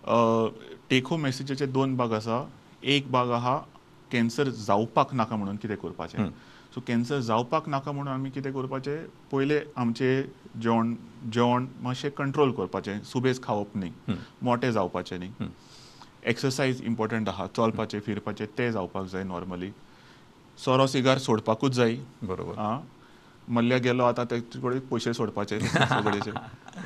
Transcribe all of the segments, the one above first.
Take home मेसेजाचे दोन भाग आसा. एक भाग आहा कॅन्सर जावपाक नाका म्हणून कितें करपाचें. सो कॅन्सर जावपाक नाका म्हणून आमी कितें करपाचें, पयलें आमचें जेवण मातशें कंट्रोल करपाचें. सुबेज खावप न्ही, मोटें जावपाचें न्ही. एक्सरसायज इम्पॉर्टंट आहा, चलपाचें फिरपाचें तें जावपाक जाय नॉर्मली. सोरो सिगार सोडपाकूच जाय. बरोबर. मल्ल्या गेलो आतां तेचे कडेन पयशे सोडपाचे सगळेचे.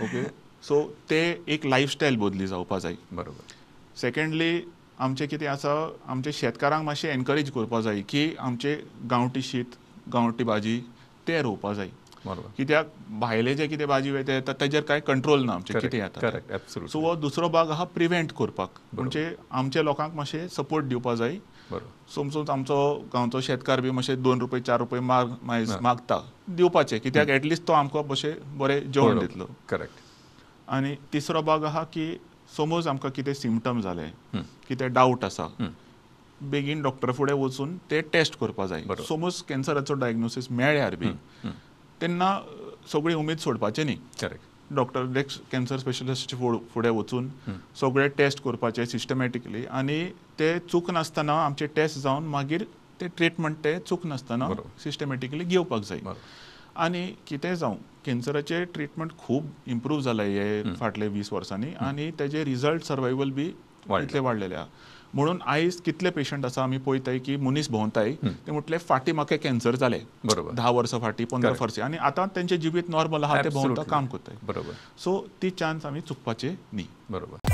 ओके, सो ते एक लायफस्टायल बदली जावपाक जाय. बरोबर. सेकंडली आमचें कितें आसा, आमच्या शेतकारांक मातशें एनकरेज करपा जाय की आमचें गांवठी शीत गांवठी भाजी तें रोवपा जाय. बरोबर. कित्याक भायले जे कितें भाजी वयता येता ताजेर कांय कंट्रोल ना आमचें कितें येता. Correct, absolutely. सो हो दुसरो भाग आहा प्रिवेंट करपाक. म्हणजे आमच्या लोकांक मातशें सपोर्ट दिवपा जाय. बरोबर. समजून आमचो गांवचो शेतकार बी मातशें 2 रुपये 4 रुपये मागता, दिवपाचें. कित्याक एटलिस्ट तो आमकां मातशें बरें जेवण दितलो. करेक्ट. आनी तिसरो भाग आहा की समज आमकां कितें सिम्पटम जाले, कितें डावट आसा, बेगीन डॉक्टरा फुडें वचून ते टेस्ट करपा जाय. समज कॅन्सराचो डायग्नोसीस मेळ्ळ्यार बी तेन्ना सगळी उमेद सोडपाची न्ही. करेक्ट. डॉक्टर कॅन्सर स्पेशलिस्टाचे फुडें वचून सगळे टेस्ट करपाचे सिस्टमॅटिकली, आनी ते चूक नासतना आमचे टेस्ट जावन मागीर ते ट्रिटमेंट ते चूक नासतना सिस्टमॅटिकली घेवपाक जाय. आनी कितें जावं, कॅन्सराचें ट्रिटमेंट खूब इम्प्रूव जालां हे फाटले 20 वर्सांनी, आनी तेजे रिजल्ट सर्वायवल बी इतले वाडलेले आहा. म्हणून आयज कितले पेशंट आसा आमी पळयताय की मनीस भोंवताय ते म्हटले फाटीं म्हाका कॅन्सर जालें. बरोबर. 10 वर्सां फाटीं 15 वर्सां, आनी आतां तेंचें जिवीत नॉर्मल आहा, ते भोंवता काम करताय. बरोबर. सो ती चान्स आमी चुकपाचे न्ही. बरोबर.